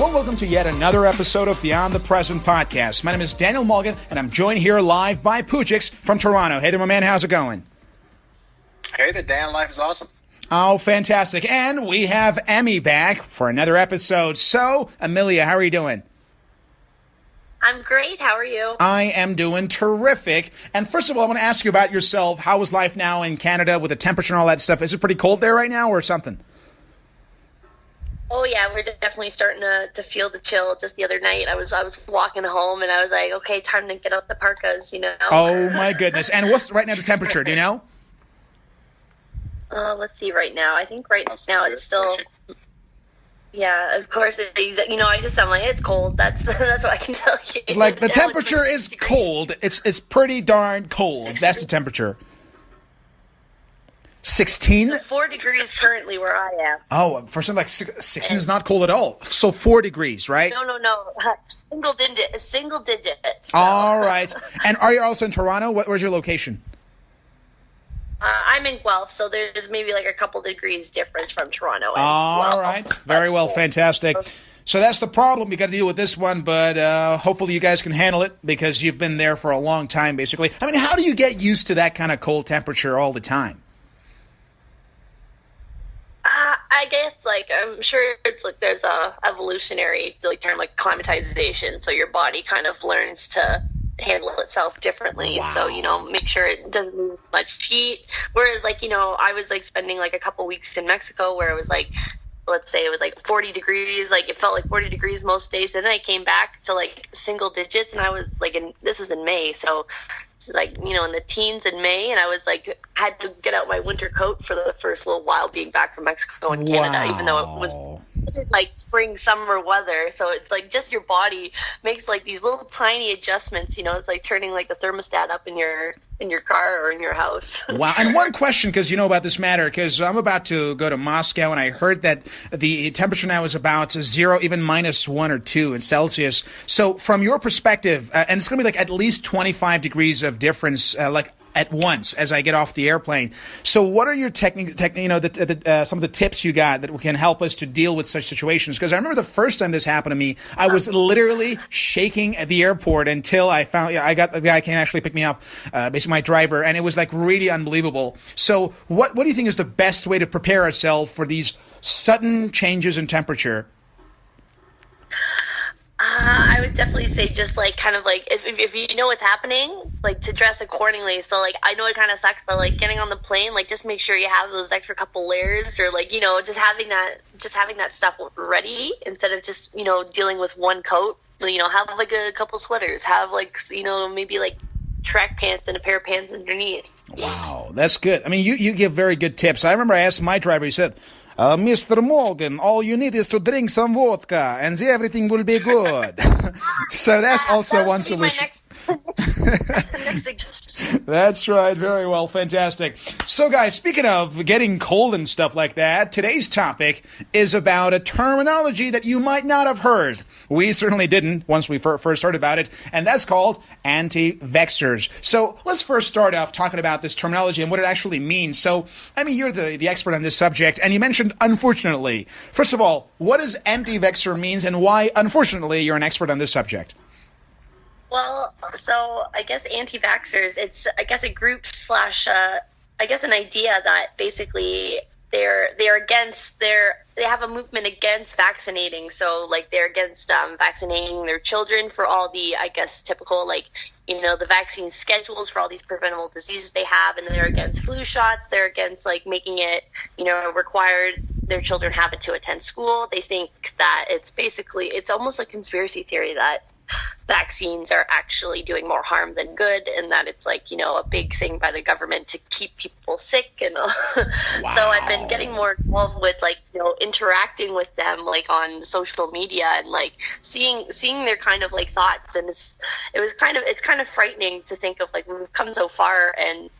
Hello, welcome to yet another episode of Beyond the Present podcast. My name is Daniel Mulligan, and I'm joined here live by Poujix from Toronto. Hey there, my man. How's it going? Hey there, Dan. Life is awesome. Oh, fantastic. And we have Emmy back for another episode. So, Amelia, how are you doing? I'm great. How are you? I am doing terrific. And first of all, I want to ask you about yourself. How is life now in Canada with the temperature and all that stuff? Is it pretty cold there right now or something? Oh yeah, we're definitely starting to feel the chill. Just the other night, I was walking home and I was like, okay, time to get out the parkas, you know. Oh my goodness! And what's right now the temperature? Do you know? Let's see. Right now, I think right now it's still. Yeah, of course. I'm like, it's cold. That's what I can tell you. It's like the temperature is cold. It's pretty darn cold. 16. That's the temperature. 16? So 4 degrees currently where I am. Oh, for something like 16 is not cold at all. So 4 degrees, right? No. Single digit. So. All right. And are you also in Toronto? Where's your location? I'm in Guelph, so there's maybe like a couple degrees difference from Toronto. All right. Very well. Fantastic. So that's the problem. We got to deal with this one, but hopefully you guys can handle it because you've been there for a long time, basically. I mean, how do you get used to that kind of cold temperature all the time? I guess, I'm sure it's like there's a evolutionary term like climatization, so your body kind of learns to handle itself differently. Wow. So, make sure it doesn't move much heat. Whereas, I was spending a couple weeks in Mexico where it was let's say it was 40 degrees, it felt like 40 degrees most days. And then I came back to single digits, and I was this was in May. So it's in the teens in May, and I was had to get out my winter coat for the first little while being back from Mexico and Canada, even though it was spring, summer weather. So it's just your body makes these little tiny adjustments, it's like turning the thermostat up in your car or in your house. Wow. And one question, because you know about this matter, because I'm about to go to Moscow, and I heard that the temperature now is about 0, even -1 or 2 in Celsius. So from your perspective, and it's going to be at least 25 degrees of difference, at once as I get off the airplane. So what are your some of the tips you got that can help us to deal with such situations? Because I remember the first time this happened to me, I was literally shaking at the airport until I found I got the guy came actually pick me up, basically my driver, and it was really unbelievable. So what do you think is the best way to prepare ourselves for these sudden changes in temperature? I would definitely say just if you know what's happening, to dress accordingly. So I know it kind of sucks, but getting on the plane, just make sure you have those extra couple layers, or just having that stuff ready instead of just dealing with one coat. Have a couple sweaters, have maybe track pants and a pair of pants underneath. Wow, that's good. I mean, you give very good tips. I remember I asked my driver, he said, Mr. Morgan, all you need is to drink some vodka and everything will be good. So that's also one solution. Next suggestion. That's right. Very well. Fantastic. So, guys, speaking of getting cold and stuff like that, today's topic is about a terminology that you might not have heard. We certainly didn't once we first heard about it, and that's called anti-vaxxers. So let's first start off talking about this terminology and what it actually means. So, I mean, you're the expert on this subject, and you mentioned unfortunately. First of all, what does anti-vaxxer means, and why, unfortunately, you're an expert on this subject? Well, so I guess anti-vaxxers, it's a group / an idea that basically they have a movement against vaccinating. So they're against vaccinating their children for all the typical the vaccine schedules for all these preventable diseases they have, and they're against flu shots. They're against making it required their children have it to attend school. They think that it's almost a conspiracy theory that vaccines are actually doing more harm than good, and that it's a big thing by the government to keep people sick. And Wow. So I've been getting more involved with interacting with them on social media and seeing their kind of thoughts, and it's kind of frightening to think of we've come so far, and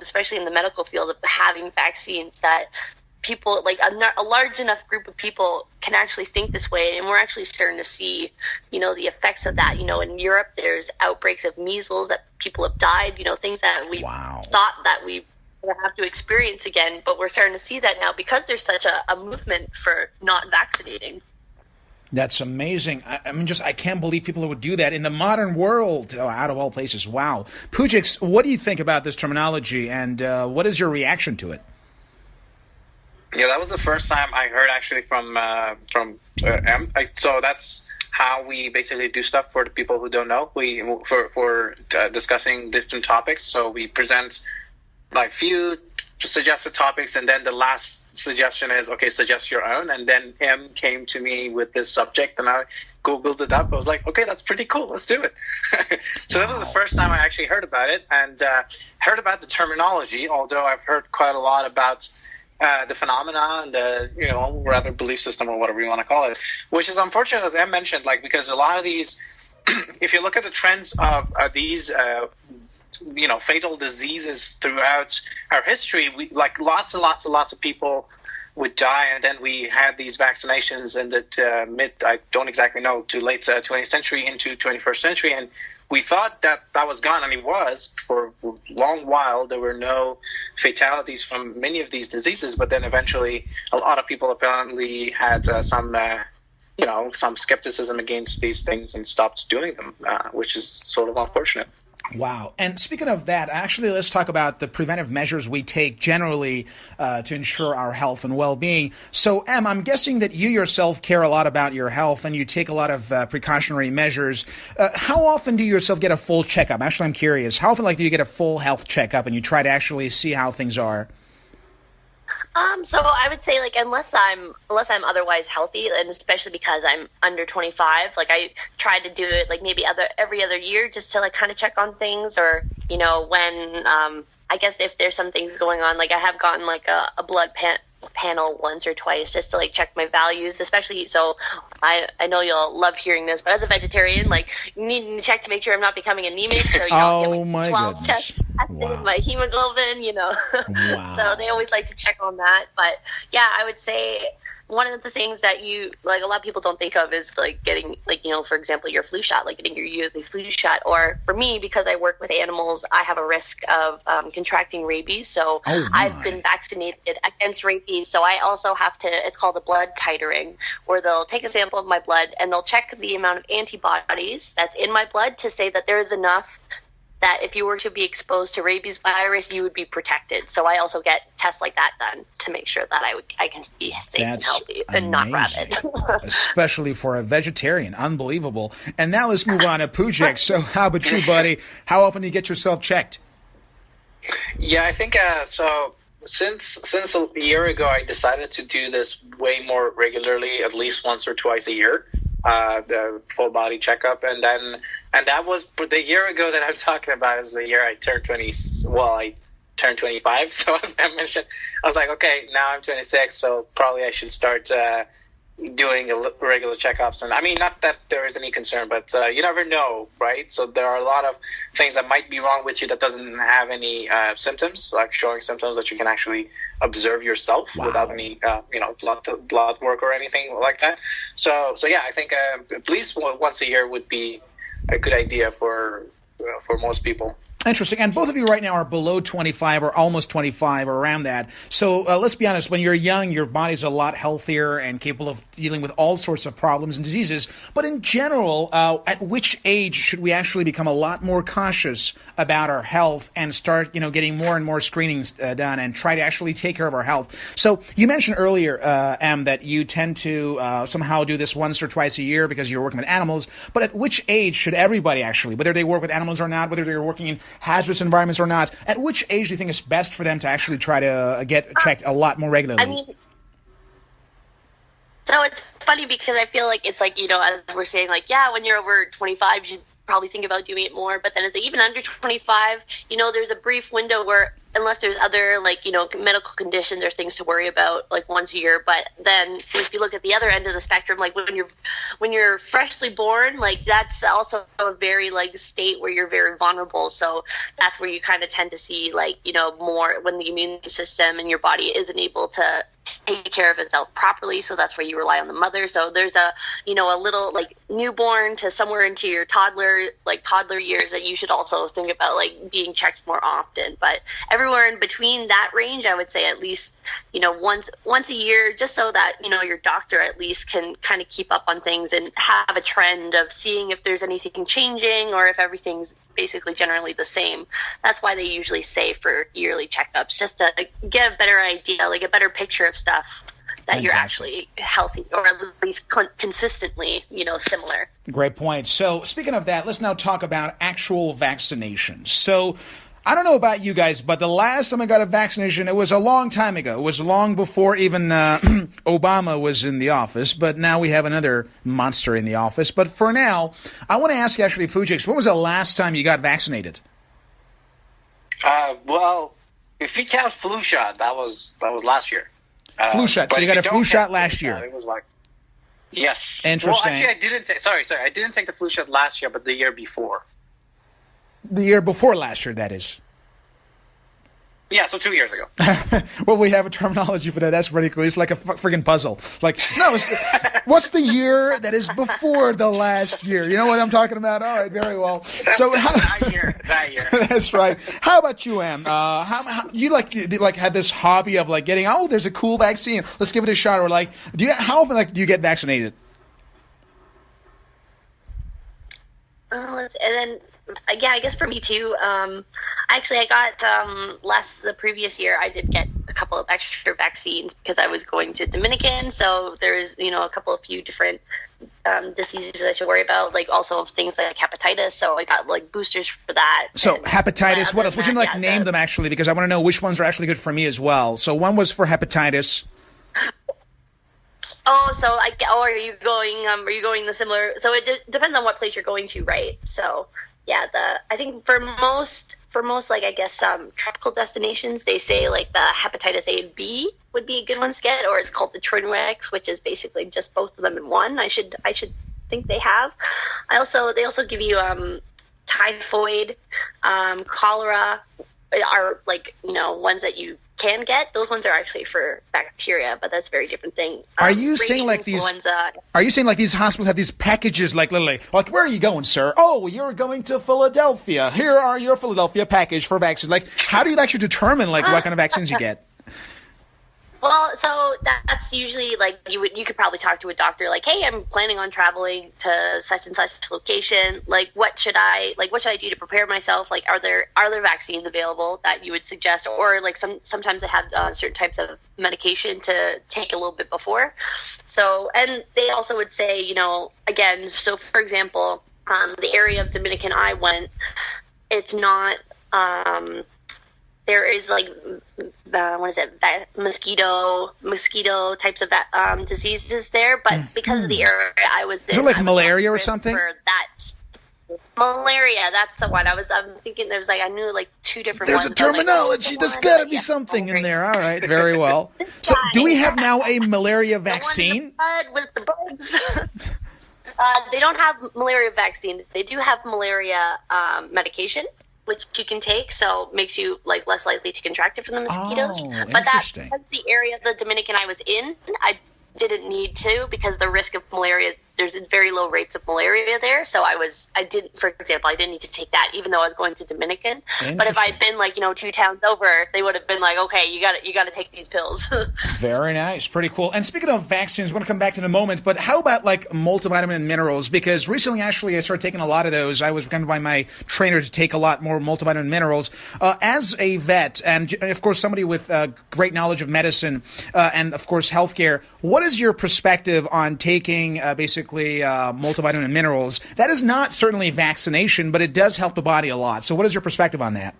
especially in the medical field of having vaccines, that people a large enough group of people can actually think this way, and we're actually starting to see the effects of that. In Europe there's outbreaks of measles that people have died, things that we thought that we would have to experience again, but we're starting to see that now because there's such a movement for not vaccinating. That's amazing. I mean, I can't believe people would do that in the modern world, out of all places. Wow. Poujix, what do you think about this terminology, and what is your reaction to it? Yeah, that was the first time I heard actually from M. So that's how we basically do stuff for the people who don't know. We for discussing different topics. So we present like few suggested topics, and then the last suggestion is, okay, suggest your own. And then M came to me with this subject, and I Googled it up. I was like, okay, that's pretty cool. Let's do it. So this was the first time I actually heard about it, and heard about the terminology, although I've heard quite a lot about the phenomena and the, rather belief system or whatever you want to call it, which is unfortunate, as Em mentioned, like, because a lot of these, if you look at the trends of these, fatal diseases throughout our history, we like lots and lots and lots of people would die, and then we had these vaccinations in the I don't exactly know, to late 20th century into 21st century, and we thought that was gone, and it was for a long while. There were no fatalities from many of these diseases, but then eventually a lot of people apparently had some skepticism against these things and stopped doing them, which is sort of unfortunate. Wow. And speaking of that, actually, let's talk about the preventive measures we take generally to ensure our health and well-being. So, Em, I'm guessing that you yourself care a lot about your health and you take a lot of precautionary measures. How often do you yourself get a full checkup? Actually, I'm curious. How often do you get a full health checkup and you try to actually see how things are? So I would say, like, unless I'm otherwise healthy, and especially because I'm under 25, like, I try to do it like maybe every other year, just to like kind of check on things, or when I guess if there's some things going on, like I have gotten like a blood panel once or twice just to like check my values, especially. So I know you'll love hearing this, but as a vegetarian, like, you need to check to make sure I'm not becoming anemic. So oh get 12 checks. Wow. My hemoglobin, Wow. So they always like to check on that. But yeah, I would say one of the things that a lot of people don't think of is like getting, like, for example, your flu shot, like getting your yearly flu shot. Or for me, because I work with animals, I have a risk of contracting rabies. So I've been vaccinated against rabies. So I also have to, it's called a blood titering, where they'll take a sample of my blood and they'll check the amount of antibodies that's in my blood to say that there is enough that if you were to be exposed to rabies virus, you would be protected. So I also get tests like that done to make sure that I can be safe and healthy and not rabid. Especially for a vegetarian. Unbelievable. And now let's move on to Poujix. So how about you, buddy? How often do you get yourself checked? Yeah, I think so. Since a year ago, I decided to do this way more regularly, at least once or twice a year. The full body checkup, and that was the year ago that I'm talking about is the year I turned 20. Well, I turned 25. So as I mentioned, I was like, okay, now I'm 26, so probably I should start doing regular checkups. And I mean, not that there is any concern, but you never know, right? So there are a lot of things that might be wrong with you that doesn't have any symptoms, like showing symptoms that you can actually observe yourself without any blood work or anything like that. So yeah, I think at least once a year would be a good idea for most people. Interesting. And both of you right now are below 25 or almost 25 or around that. So let's be honest, when you're young, your body's a lot healthier and capable of dealing with all sorts of problems and diseases. But in general, at which age should we actually become a lot more cautious about our health and start, getting more and more screenings done and try to actually take care of our health? So you mentioned earlier, Em, that you tend to somehow do this once or twice a year because you're working with animals. But at which age should everybody actually, whether they work with animals or not, whether they're working in hazardous environments or not, at which age do you think it's best for them to actually try to get checked a lot more regularly? I mean, so it's funny because I feel like it's like, as we're saying, like, yeah, when you're over 25, you should probably think about doing it more. But then it's like, even under 25, there's a brief window where, unless there's other, like, medical conditions or things to worry about, like, once a year. But then if you look at the other end of the spectrum, like when you're freshly born, like, that's also a very, like, state where you're very vulnerable. So that's where you kind of tend to see, like, more when the immune system and your body isn't able to take care of itself properly. So that's where you rely on the mother. So there's a little like newborn to somewhere into your toddler years that you should also think about like being checked more often. But everywhere in between that range, I would say at least, once a year, just so that, your doctor at least can kind of keep up on things and have a trend of seeing if there's anything changing or if everything's basically generally the same. That's why they usually say for yearly checkups, just to get a better idea, like a better picture of stuff that you're actually healthy, or at least consistently, similar. Great point. So speaking of that, let's now talk about actual vaccinations. So I don't know about you guys, but the last time I got a vaccination, it was a long time ago. It was long before even Obama was in the office, but now we have another monster in the office. But for now, I want to ask you actually, Poujix, when was the last time you got vaccinated? Well, if you count flu shot, that was last year. Flu shot. So you got a flu shot last year. It was like, yes. Interesting. Well, actually, I didn't take the flu shot last year, but the year before. The year before last year, that is. Yeah, so 2 years ago. Well, we have a terminology for that. That's pretty cool. It's like a friggin' puzzle. Like, no, what's the year that is before the last year? You know what I'm talking about? All right, very well. So that year. That's right. How about you, Em? How you like had this hobby of like getting? Oh, there's a cool vaccine. Let's give it a shot. Or like, how often do you get vaccinated? And then. Yeah, I guess for me too. I got the previous year I did get a couple of extra vaccines because I was going to Dominican. So there is a few different diseases I should worry about, like also things like hepatitis. So I got like boosters for that. So hepatitis. What else? Would you name them actually? Because I want to know which ones are actually good for me as well. So one was for hepatitis. Oh, so are you going the similar? So it depends on what place you're going to, right? So. Yeah, I think for most tropical destinations, they say like the hepatitis A and B would be a good one to get, or it's called the Trinwex, which is basically just both of them in one. I should think they have. They also give you typhoid, cholera are like ones that you can get. Those ones are actually for bacteria, but that's a very different thing. Are you saying like these? Are you saying like these hospitals have these packages, like literally, like where are you going, sir? Oh, you're going to Philadelphia. Here are your Philadelphia package for vaccines. Like, how do you actually determine like what kind of vaccines you get? Well, so that's usually like you could probably talk to a doctor like, hey, I'm planning on traveling to such and such location. Like, what should I do to prepare myself? Like, are there vaccines available that you would suggest? Or like sometimes they have certain types of medication to take a little bit before. So, and they also would say, again, so for example, the area of Dominican I went, it's not, there is like, mosquito types of diseases there, but because of the area I was in, is it like malaria or something? For that malaria, that's the one. I'm thinking there was like I knew like two different. There's ones. a terminology. There's got to be something in there. All right, very well. So, do we have now a malaria vaccine? With the bugs. They don't have malaria vaccine. They do have malaria medication, which you can take, so it makes you like less likely to contract it from the mosquitoes. But that's the area of the Dominican I was in. I didn't need to because the risk of malaria, there's very low rates of malaria there. So I didn't need to take that even though I was going to Dominican. But if I'd been like, 2 towns over, they would have been like, okay, you got to take these pills. Very nice. Pretty cool. And speaking of vaccines, we're going to come back to in a moment, but how about like multivitamin and minerals? Because recently, actually, I started taking a lot of those. I was recommended by my trainer to take a lot more multivitamin and minerals. As a vet, and of course, somebody with great knowledge of medicine and of course, healthcare, what is your perspective on taking basically multivitamin and minerals? That is not certainly vaccination, but it does help the body a lot. So what is your perspective on that?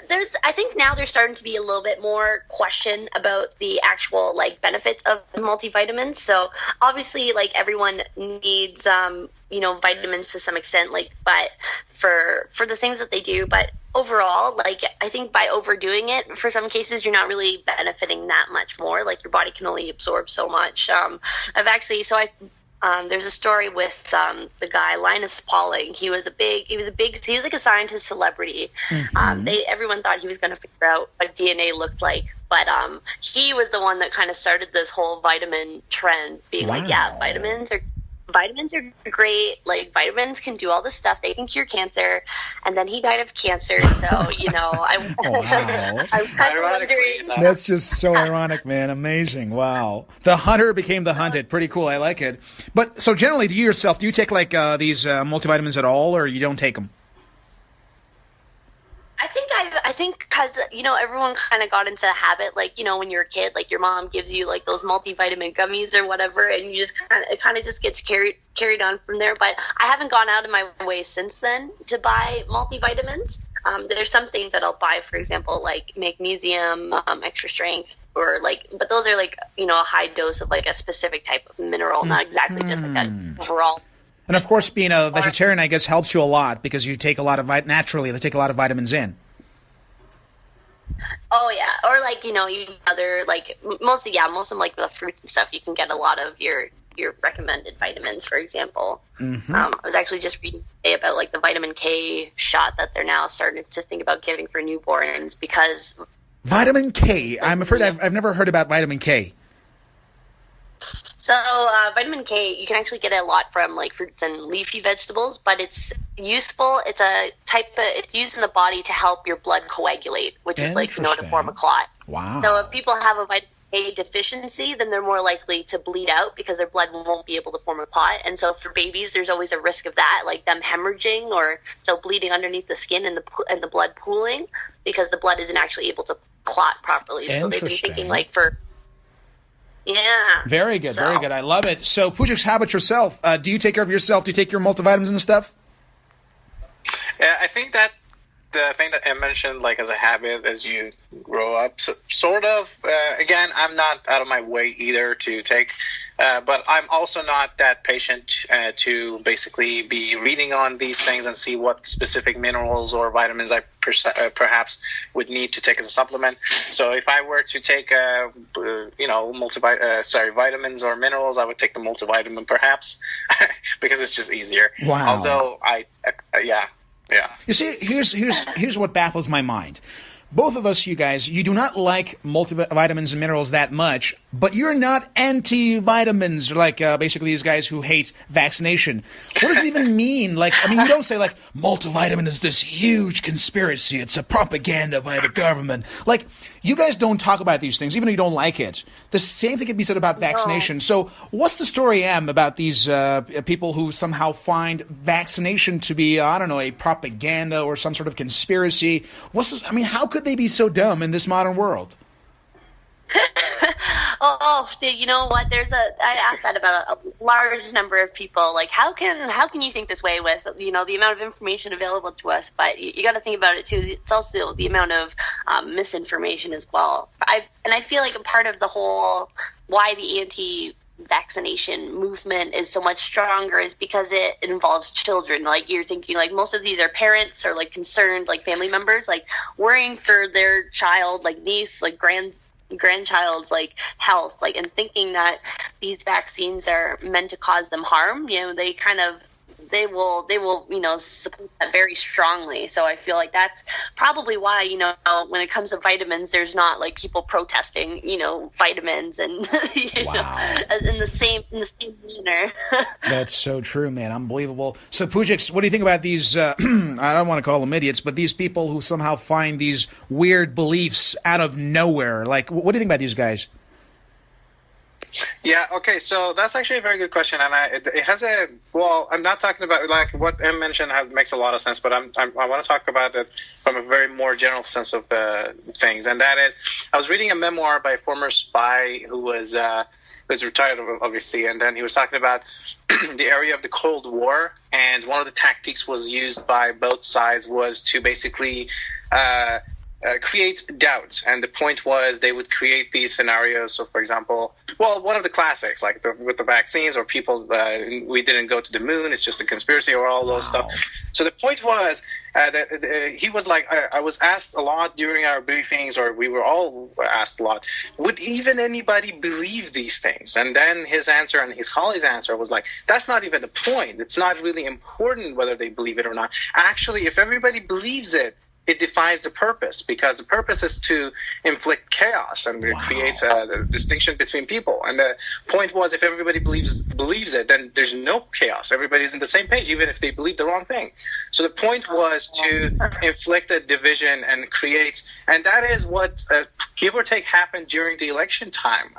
There's I think now there's starting to be a little bit more question about the actual like benefits of multivitamins. So obviously like everyone needs vitamins to some extent, like, but for the things that they do, but overall, like, I think by overdoing it, for some cases, you're not really benefiting that much more. Like, your body can only absorb so much. there's a story with the guy Linus Pauling. He was like a scientist celebrity. Everyone thought he was going to figure out what DNA looked like, but he was the one that kind of started this whole vitamin trend, being like, yeah, vitamins are great. Like, vitamins can do all this stuff. They can cure cancer. And then he died of cancer. So, I'm kind of wondering. That's just so ironic, man. Amazing. Wow. The hunter became the hunted. Pretty cool. I like it. But so generally, do you take like these multivitamins at all, or you don't take them? I think because, everyone kind of got into a habit, like, when you're a kid, like your mom gives you like those multivitamin gummies or whatever, and you just it kind of just gets carried on from there. But I haven't gone out of my way since then to buy multivitamins. There's some things that I'll buy, for example, like magnesium, extra strength, but those are like, a high dose of like a specific type of mineral, not exactly just like an overall. And of course, being a vegetarian, I guess, helps you a lot because you take a lot of naturally. They take a lot of vitamins in. Oh yeah, or like other like most of them, like the fruits and stuff. You can get a lot of your recommended vitamins, for example. I was actually just reading today about like the vitamin K shot that they're now starting to think about giving for newborns because vitamin K. I'm afraid I've never heard about vitamin K. So vitamin K, you can actually get it a lot from like fruits and leafy vegetables, but it's useful. It's it's used in the body to help your blood coagulate, which is like, to form a clot. Wow. So if people have a vitamin K deficiency, then they're more likely to bleed out because their blood won't be able to form a clot. And so for babies, there's always a risk of that, like them hemorrhaging or bleeding underneath the skin and the blood pooling because the blood isn't actually able to clot properly. So they've been thinking like yeah. Very good, very good. I love it. So, Poujix, how about yourself? Do you take care of yourself? Do you take your multivitamins and stuff? Yeah, I think that the thing that I mentioned, like as a habit as you grow up, so, sort of, again, I'm not out of my way either to take, but I'm also not that patient to basically be reading on these things and see what specific minerals or vitamins I perhaps would need to take as a supplement. So if I were to take, vitamins or minerals, I would take the multivitamin perhaps because it's just easier. Wow. Although yeah. You see, here's what baffles my mind. Both of us, you guys, you do not like multivitamins and minerals that much, but you're not anti-vitamins, like basically these guys who hate vaccination. What does it even mean? Like, I mean, you don't say like multivitamin is this huge conspiracy. It's a propaganda by the government. Like, you guys don't talk about these things, even though you don't like it. The same thing can be said about vaccination. So what's the story, Em, about these people who somehow find vaccination to be, I don't know, a propaganda or some sort of conspiracy? What's this? I mean, how could they be so dumb in this modern world? You know what? I asked that about a large number of people. Like, how can you think this way with, the amount of information available to us? But you got to think about it too. It's also the amount of misinformation as well. I feel like a part of the whole why the anti-vaccination movement is so much stronger is because it involves children. Like, you're thinking like most of these are parents or like concerned like family members, like worrying for their child, like niece, like grandchild's like health, like, and thinking that these vaccines are meant to cause them harm. They will support that very strongly. So I feel like that's probably why, when it comes to vitamins, there's not like people protesting, vitamins and in the same manner. That's so true, man. Unbelievable. So Poujix, what do you think about these, I don't want to call them idiots, but these people who somehow find these weird beliefs out of nowhere? Like, what do you think about these guys? Yeah, okay, so that's actually a very good question, and it has I'm not talking about, like, what Em mentioned makes a lot of sense, but I want to talk about it from a very more general sense of things, and that is, I was reading a memoir by a former spy who was retired, obviously, and then he was talking about the area of the Cold War, and one of the tactics was used by both sides was to basically create doubts. And the point was they would create these scenarios. So, for example, well, one of the classics, like with the vaccines, or people, we didn't go to the moon, it's just a conspiracy, or all those stuff. So the point was that he was like, I was asked a lot during our briefings, or we were all asked a lot, would even anybody believe these things? And then his answer and his colleague's answer was like, that's not even the point. It's not really important whether they believe it or not. Actually, if everybody believes it, it defies the purpose, because the purpose is to inflict chaos, and it creates a distinction between people. And the point was, if everybody believes it, then there's no chaos. Everybody's on the same page, even if they believe the wrong thing. So the point was to inflict a division and create, and that is what, give or take, happened during the election time.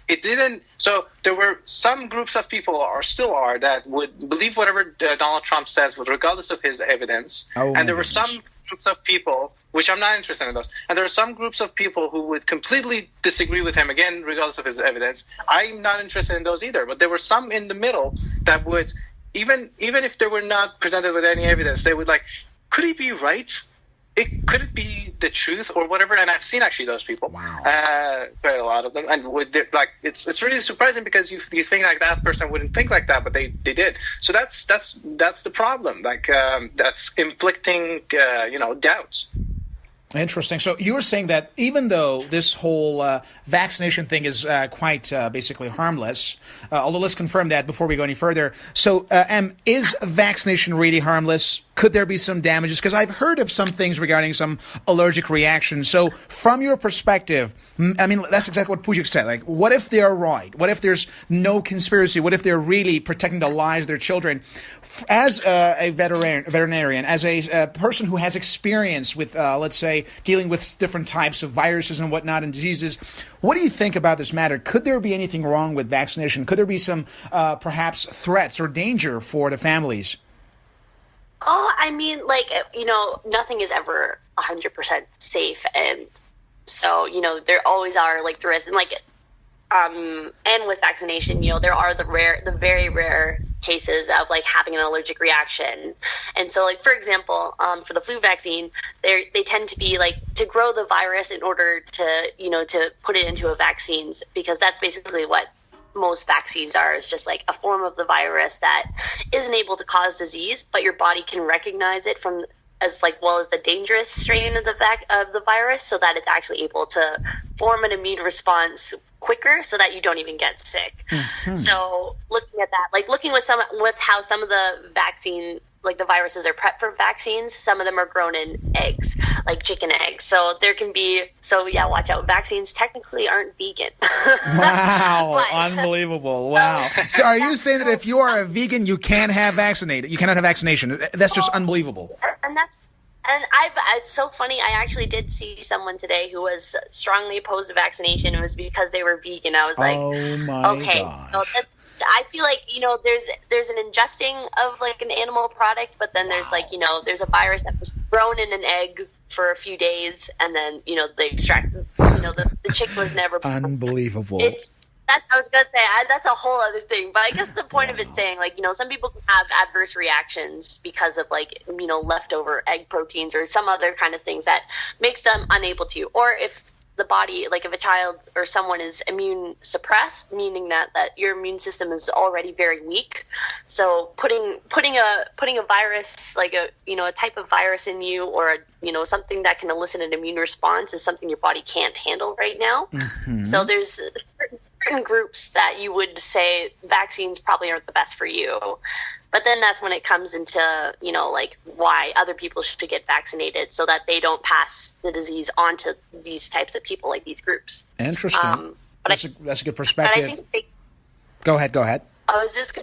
It didn't. So there were some groups of people, or still are, that would believe whatever Donald Trump says, regardless of his evidence. And there were some groups of people, which I'm not interested in those, and there are some groups of people who would completely disagree with him, again, regardless of his evidence. I'm not interested in those either, but there were some in the middle that would, even if they were not presented with any evidence, they would like, could he be right? Could it be the truth or whatever? And I've seen actually those people, quite a lot of them, and like it's really surprising, because you think like that person wouldn't think like that, but they did. So that's the problem. Like that's inflicting doubts. Interesting. So you were saying that even though this whole vaccination thing is quite basically harmless, although let's confirm that before we go any further. So, is vaccination really harmless? Could there be some damages? Because I've heard of some things regarding some allergic reactions. So from your perspective, I mean, that's exactly what Poujix said. Like, what if they're right? What if there's no conspiracy? What if they're really protecting the lives of their children? As a veterinarian, as a person who has experience with, let's say, dealing with different types of viruses and whatnot and diseases, what do you think about this matter? Could there be anything wrong with vaccination? Could there be some perhaps threats or danger for the families? Oh, I mean, nothing is ever 100% safe, and so there always are the risks, and and with vaccination, there are the very rare cases of having an allergic reaction, and so for example, for the flu vaccine, they tend to be to grow the virus in order to to put it into a vaccine, because that's basically what most vaccines are. Is just a form of the virus that isn't able to cause disease, but your body can recognize it from as the dangerous strain of the virus, so that it's actually able to form an immune response quicker, so that you don't even get sick. Mm-hmm. So looking at that, looking with how some of the vaccine, the viruses are prepped for vaccines, some of them are grown in eggs, like chicken eggs. So there can be, watch out. Vaccines technically aren't vegan. Wow. Unbelievable. Wow. So are you saying that if you are a vegan, you can't have vaccinated? You cannot have vaccination? That's just unbelievable. And it's so funny. I actually did see someone today who was strongly opposed to vaccination. It was because they were vegan. I was like, oh my okay. gosh. So I feel there's an ingesting of an animal product, but then there's there's a virus that was grown in an egg for a few days, and then they extract the chick was never born. Unbelievable. I was gonna say that's a whole other thing, but I guess the point of it saying some people can have adverse reactions because of leftover egg proteins or some other kind of things that makes them unable to, or if the body, if a child or someone is immune suppressed, meaning that your immune system is already very weak. So putting a virus, a type of virus in you, or something that can elicit an immune response, is something your body can't handle right now. Mm-hmm. So there's certain groups that you would say vaccines probably aren't the best for you. But then that's when it comes into, why other people should get vaccinated, so that they don't pass the disease on to these types of people, these groups. Interesting. That's a good perspective. But I think Go ahead. I was just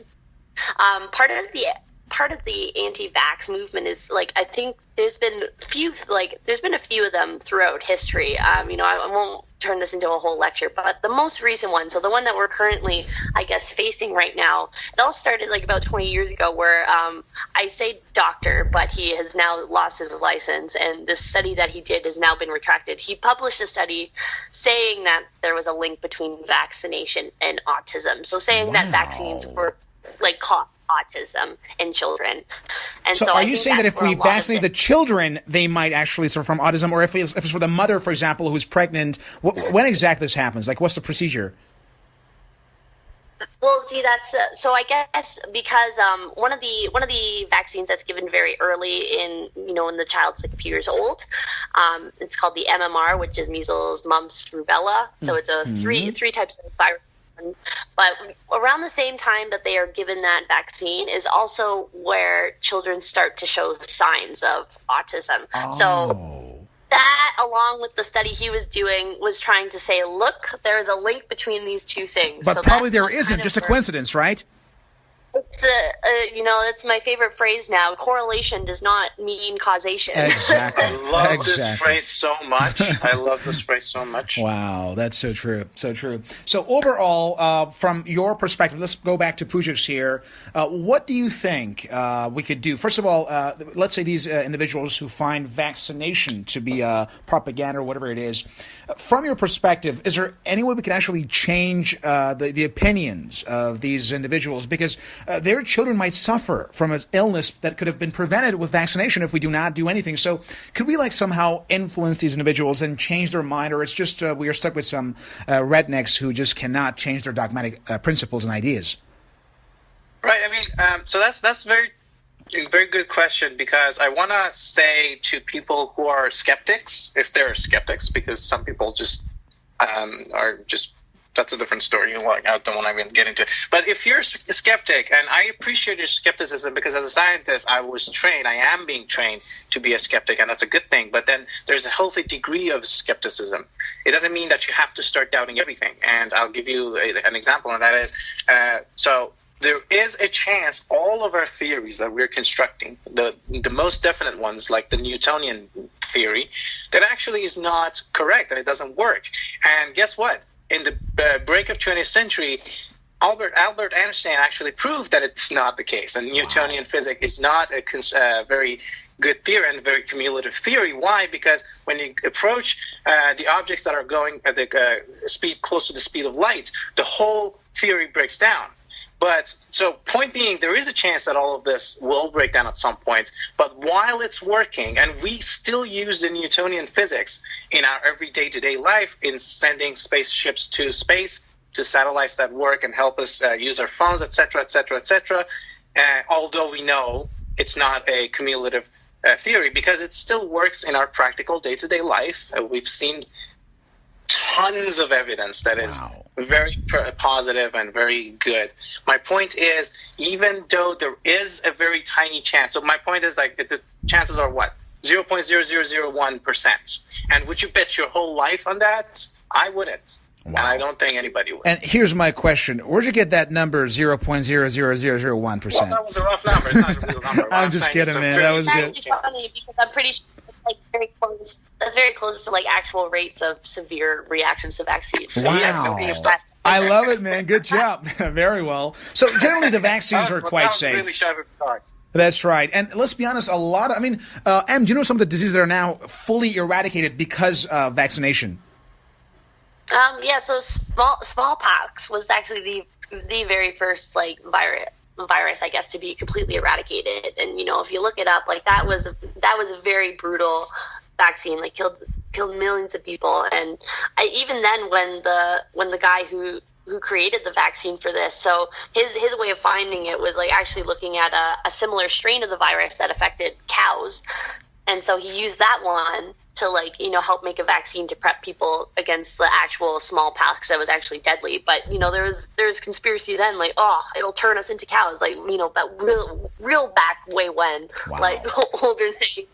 part of the anti-vax movement is I think there's been a few of them throughout history. I won't turn this into a whole lecture, but the most recent one, so the one that we're currently, I guess, facing right now, it all started about 20 years ago, where I say doctor, but he has now lost his license, and this study that he did has now been retracted. He published a study saying that there was a link between vaccination and autism, so saying that vaccines were autism in children. And so so are I you think saying that that's if where we a lot of vaccinate the children, they might actually suffer from autism? Or if it's for the mother, for example, who's pregnant, when exactly this happens? Like, what's the procedure? Well, see, that's so. I guess because one of the vaccines that's given very early in when the child's like a few years old, it's called the MMR, which is measles, mumps, rubella. So it's a three types of virus. But around the same time that they are given that vaccine is also where children start to show signs of autism. Oh. So that, along with the study he was doing, was trying to say, look, there is a link between these two things. But so probably there isn't, just a coincidence, right? It's that's my favorite phrase now. Correlation does not mean causation. Exactly. I love this phrase so much. I love this phrase so much. Wow, that's so true. So true. So overall, from your perspective, let's go back to Poujix here. What do you think we could do? First of all, let's say these individuals who find vaccination to be propaganda or whatever it is. From your perspective, is there any way we can actually change the opinions of these individuals? Because their children might suffer from an illness that could have been prevented with vaccination if we do not do anything. So could we somehow influence these individuals and change their mind, or it's just we are stuck with some rednecks who just cannot change their dogmatic principles and ideas? Right. I mean, so that's very good question, because I want to say to people who are skeptics, if they're skeptics, because some people just are just, that's a different story. I don't want to even get into it. But if you're a skeptic, and I appreciate your skepticism, because as a scientist, I am being trained to be a skeptic, and that's a good thing. But then there's a healthy degree of skepticism. It doesn't mean that you have to start doubting everything. And I'll give you an example, and that is, so there is a chance all of our theories that we're constructing, the most definite ones, like the Newtonian theory, that actually is not correct and it doesn't work. And guess what? In the break of 20th century, Albert Einstein actually proved that it's not the case. And Newtonian physics is not a very good theory and a very cumulative theory. Why? Because when you approach the objects that are going at the speed close to the speed of light, the whole theory breaks down. But so point being, there is a chance that all of this will break down at some point. But while it's working, and we still use the Newtonian physics in our everyday to-day life, in sending spaceships to space, to satellites that work and help us use our phones, etc., etc., etc. Although we know it's not a cumulative theory, because it still works in our practical day-to-day life. We've seen tons of evidence that is very positive and very good. My point is, even though there is a very tiny chance, so my point is the chances are what? 0.0001%. And would you bet your whole life on that? I wouldn't. Wow. And I don't think anybody would. And here's my question. Where'd you get that number, 0.00001%? Well, that was a rough number. It's not a real number. I'm just kidding, man. That was good. It's funny because I'm pretty sure it's very close. That's very close to actual rates of severe reactions to vaccines. So wow. I love it, man. Good job. Very well. So generally the vaccines are quite safe. Really shy of a start. That's right. And let's be honest, Em, do you know some of the diseases that are now fully eradicated because of vaccination? So smallpox was actually the very first virus, I guess, to be completely eradicated. And if you look it up, that was a very brutal vaccine, killed millions of people. And even then, when the guy who created the vaccine for this, so his way of finding it was actually looking at a similar strain of the virus that affected cows, and so he used that one to help make a vaccine to prep people against the actual smallpox that was actually deadly. But there was conspiracy then, it'll turn us into cows, but real back way when, older things.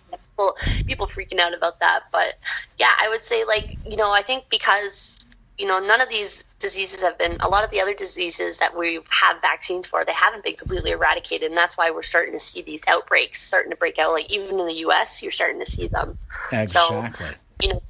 People freaking out about that. But yeah, I would say I think because none of these diseases a lot of the other diseases that we have vaccines for, they haven't been completely eradicated, and that's why we're starting to see these outbreaks starting to break out. Even in the U.S., you're starting to see them. Exactly. So,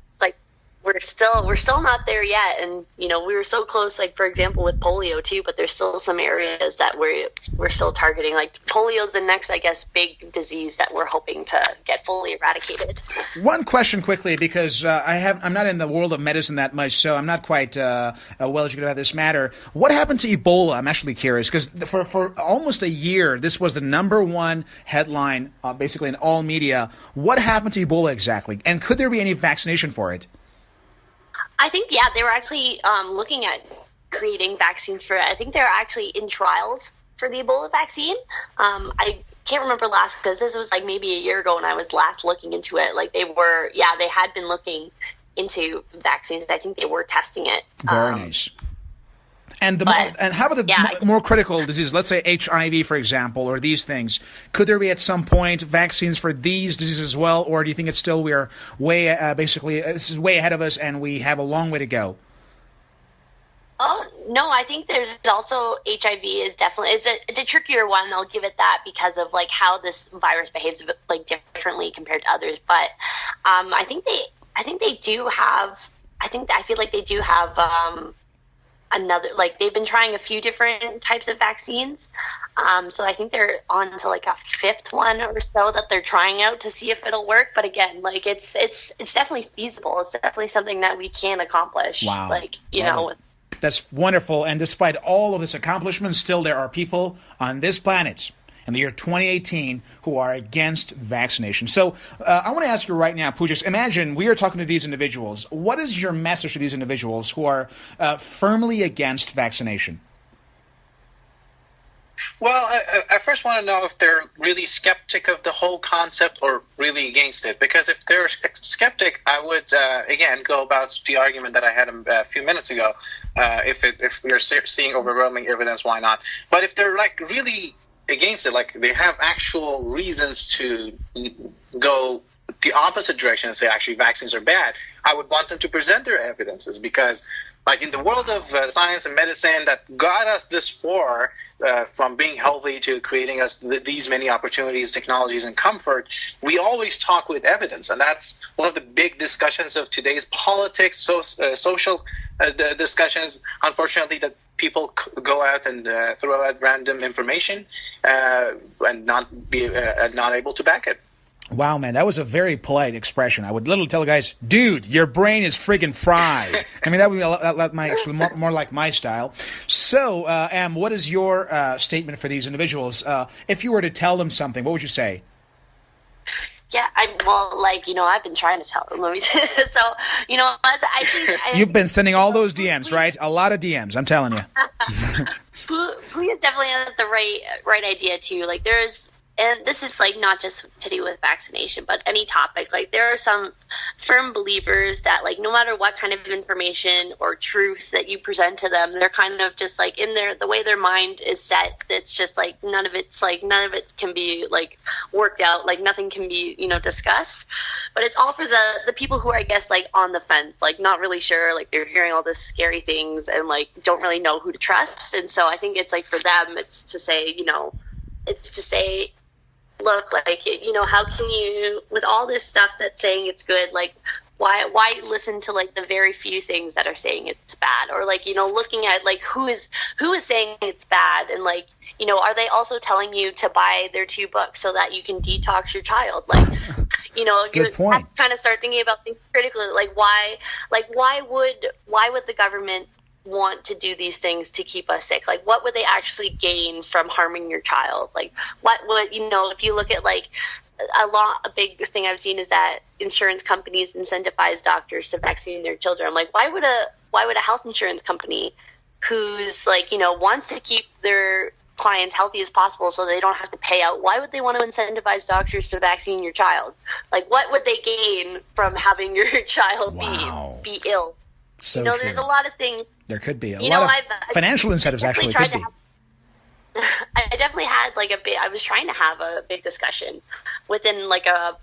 we're we're still not there yet. And we were so close, like for example with polio too, but there's still some areas that we're still targeting. Like polio is the next, I guess, big disease that we're hoping to get fully eradicated. One question quickly, because I'm not in the world of medicine that much, so I'm not quite well educated about this matter. What happened to Ebola? I'm actually curious, because for almost a year this was the number one headline basically in all media. What happened to Ebola exactly, and could there be any vaccination for it? I think, they were actually looking at creating vaccines for it. I think they're actually in trials for the Ebola vaccine. I can't remember last, because this was like maybe a year ago when I was last looking into it. Like they had been looking into vaccines. I think they were testing it. Very nice. And how about the more critical diseases? Let's say HIV, for example, or these things. Could there be at some point vaccines for these diseases as well, or do you think it's still we're way this is way ahead of us and we have a long way to go? Oh no, I think there's also HIV is definitely it's a trickier one. I'll give it that, because of like how this virus behaves like differently compared to others. But I feel like they do have another, like they've been trying a few different types of vaccines. So I think they're on to like a fifth one or so that they're trying out to see if it'll work. But again, like it's definitely feasible. It's definitely something that we can accomplish. Wow. Like, That's wonderful. And despite all of this accomplishment, still there are people on this planet in the year 2018 who are against vaccination. So I want to ask you right now, Poujix, imagine we are talking to these individuals. What is your message to these individuals who are firmly against vaccination? Well, I first want to know if they're really skeptic of the whole concept or really against it. Because if they're skeptic, I would, again, go about the argument that I had a few minutes ago. If we're seeing overwhelming evidence, why not? But if they're like really against it, like they have actual reasons to go the opposite direction and say actually vaccines are bad, I would want them to present their evidences, because like in the world of science and medicine that got us this far, from being healthy to creating us these many opportunities, technologies, and comfort, we always talk with evidence. And that's one of the big discussions of today's politics, social discussions, unfortunately, that people go out and throw out random information and not able to back it. Wow, man, that was a very polite expression. I would literally tell the guys, dude, your brain is friggin' fried. I mean, that would be actually more like my style. So, Em, what is your statement for these individuals? If you were to tell them something, what would you say? Yeah, I've been trying to tell them. So, I think... You've been sending all those DMs, right? A lot of DMs, I'm telling you. Puya definitely has the right idea, too. Like, and this is like not just to do with vaccination, but any topic. Like there are some firm believers that like no matter what kind of information or truth that you present to them, they're kind of just like in the way their mind is set. It's just like none of it can be like worked out. Like nothing can be discussed. But it's all for the people who are, I guess, like on the fence, like not really sure. Like they're hearing all this scary things and like don't really know who to trust. And so I think it's like for them, it's to say, look, like, how can you, with all this stuff that's saying it's good, like, why listen to, like, the very few things that are saying it's bad? Or, like, looking at, like, who is saying it's bad? And, like, are they also telling you to buy their 2 books so that you can detox your child? Like, you have to kind of start thinking about things critically. Like, why would the government want to do these things to keep us sick? Like what would they actually gain from harming your child? Like what would if you look at like a big thing I've seen is that insurance companies incentivize doctors to vaccinate their children. I'm like, why would a health insurance company who's like wants to keep their clients healthy as possible so they don't have to pay out, why would they want to incentivize doctors to vaccinate your child? Like what would they gain from having your child be ill? So there's a lot of things. There could be a lot of financial incentives. Actually, could be. I definitely had I was trying to have a big discussion within like a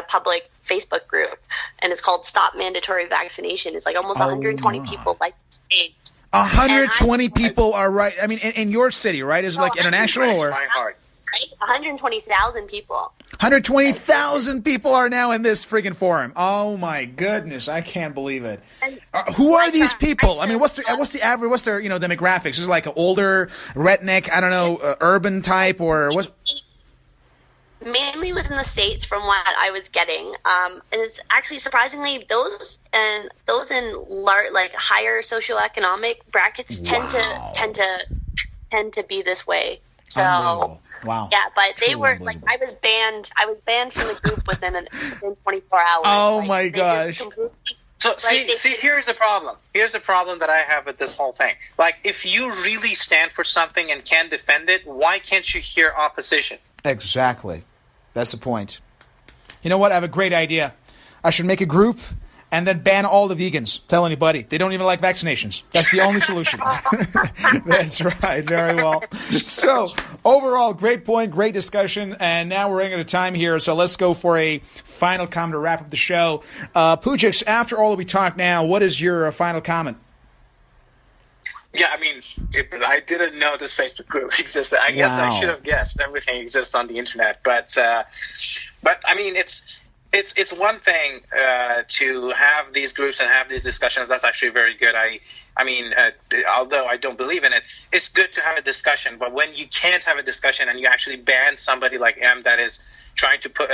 public Facebook group, and it's called Stop Mandatory Vaccination. It's like almost 120 people like this page. 120 people are right. I mean, in your city, right? Is it like international or? My heart. right? 120,000 people. 120,000 people are now in this friggin' forum. Oh my goodness, I can't believe it. Who are these people? I mean, what's the average? What's their demographics? Is it like an older redneck? I don't know, urban type or what? Mainly within the States, from what I was getting, and it's actually surprisingly those in like higher socioeconomic brackets tend to be this way. So wow, yeah, but they were like I was banned from the group within 24 hours. Oh like, my gosh. So see, here's the problem. Here's the problem that I have with this whole thing. Like, if you really stand for something and can defend it, why can't you hear opposition? Exactly. That's the point. You know what? I have a great idea. I should make a group and then ban all the vegans. Tell anybody. They don't even like vaccinations. That's the only solution. That's right. Very well. So, overall, great point, great discussion. And now we're running out of time here, so let's go for a final comment to wrap up the show. Poujix, after all that we talked now, what is your final comment? Yeah, I mean, I didn't know this Facebook group existed. I guess I should have guessed. Everything exists on the internet, but I mean, it's one thing to have these groups and have these discussions. That's actually very good. I mean, although I don't believe in it, it's good to have a discussion. But when you can't have a discussion and you actually ban somebody like M that is trying to put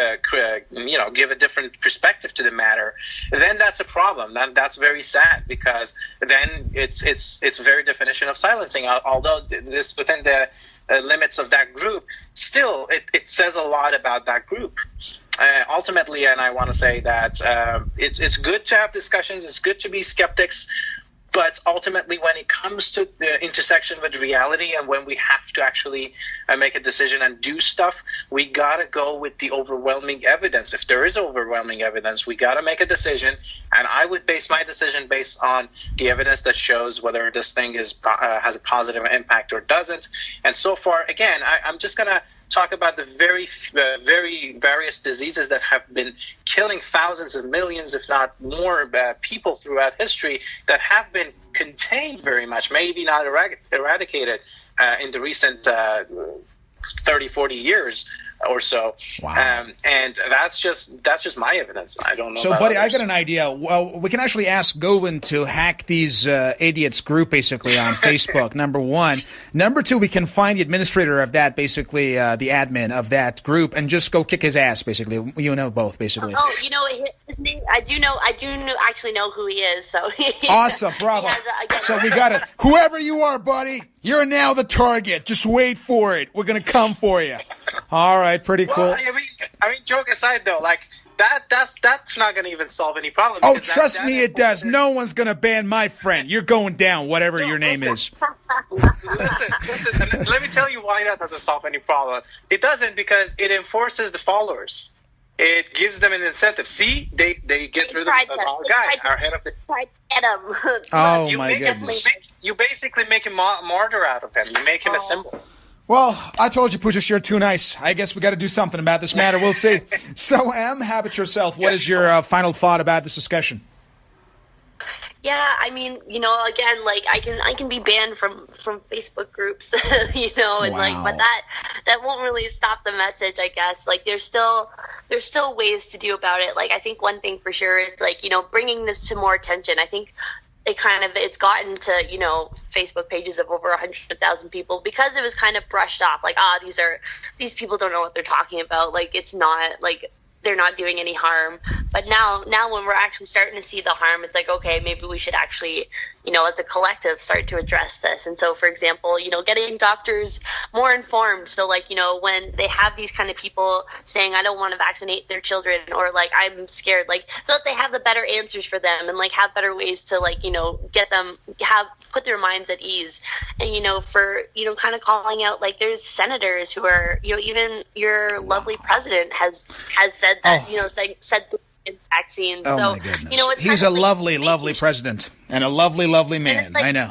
give a different perspective to the matter, then that's a problem. That's very sad, because then it's very definition of silencing. Although this within the limits of that group, still it says a lot about that group. Ultimately, and I want to say that it's good to have discussions. It's good to be skeptics. But ultimately, when it comes to the intersection with reality and when we have to actually make a decision and do stuff, we got to go with the overwhelming evidence. If there is overwhelming evidence, we got to make a decision. And I would base my decision based on the evidence that shows whether this thing has a positive impact or doesn't. And so far, again, I'm just going to talk about the very various diseases that have been killing thousands of millions, if not more, people throughout history that have been contained very much, maybe not eradicated in the recent 30, 40 years or so. Wow. And that's just my evidence. I don't know. So, buddy, I got an idea. Well, we can actually ask Govind to hack these idiots group basically on Facebook, number one. Number two, we can find the administrator of that, basically the admin of that group, and just go kick his ass, basically. You know both, basically. Oh, you know his name? I do actually know who he is. So awesome, bravo. So we got it. Whoever you are, buddy, you're now the target. Just wait for it. We're going to come for you. All right, pretty cool. Well, I mean, joke aside, though, like that's not going to even solve any problem. Oh, trust me, it does. No one's going to ban my friend. You're going down, whatever your name is. Listen, let me tell you why that doesn't solve any problem. It doesn't, because it enforces the followers. It gives them an incentive. See, they get rid of our guy, our head of the. Tried to get him. Oh my goodness! You basically make a martyr out of him. You make him a symbol. Well, I told you, Poujix, you're too nice. I guess we got to do something about this matter. We'll see. So, Em, habit yourself. What is your final thought about this discussion? Yeah, I mean, again, like I can be banned from Facebook groups, and wow. but that won't really stop the message, I guess. Like there's still ways to do about it. Like I think one thing for sure is like, bringing this to more attention. I think it's gotten to, Facebook pages of over 100,000 people because it was kind of brushed off. Like, these people don't know what they're talking about. Like, it's not like they're not doing any harm. But now when we're actually starting to see the harm, it's like, okay, maybe we should actually, as a collective start to address this. And so, for example, getting doctors more informed. So like, when they have these kind of people saying, I don't want to vaccinate their children, or like, I'm scared, like, so that they have the better answers for them and like have better ways to like, get them, put their minds at ease. And, for, kind of calling out, like, there's senators who are, even your lovely president has said that, said vaccines. Oh, so, my goodness. It's he's kind a of lovely, lovely president and a lovely, lovely man. Like, I know.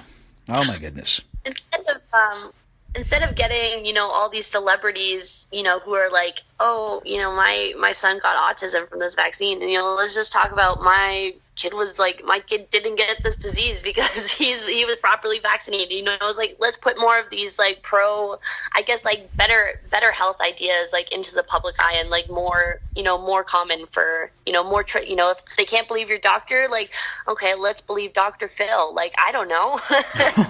Oh, my goodness. Instead of getting, all these celebrities, who are like, oh, my son got autism from this vaccine. And, let's just talk about my my kid didn't get this disease because he was properly vaccinated. You know, I was like, let's put more of these like better health ideas like into the public eye, and like more common for, if they can't believe your doctor, like, okay, let's believe Dr. Phil. Like, I don't know.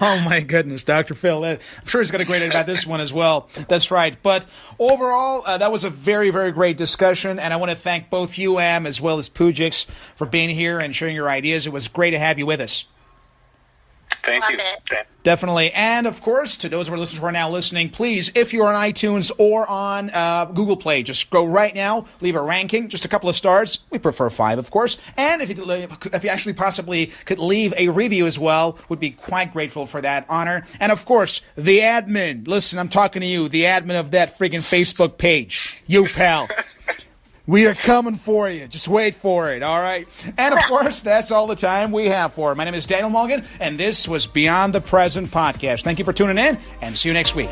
Oh my goodness, Dr. Phil. I'm sure he's got a great idea about this one as well. That's right. But overall, that was a very, very great discussion, and I want to thank both you, Em, as well as Poujix, for being here and sharing your ideas. It was great to have you with us. Thank you. Definitely. And, of course, to those of our listeners who are now listening, please, if you're on iTunes or on Google Play, just go right now, leave a ranking, just a couple of stars. We prefer 5, of course. And if you actually possibly could leave a review as well, would be quite grateful for that honor. And, of course, the admin. Listen, I'm talking to you, the admin of that friggin' Facebook page. You, pal. We are coming for you. Just wait for it, all right? And, of course, that's all the time we have for it. My name is Daniel Mulligan, and this was Beyond the Present Podcast. Thank you for tuning in, and see you next week.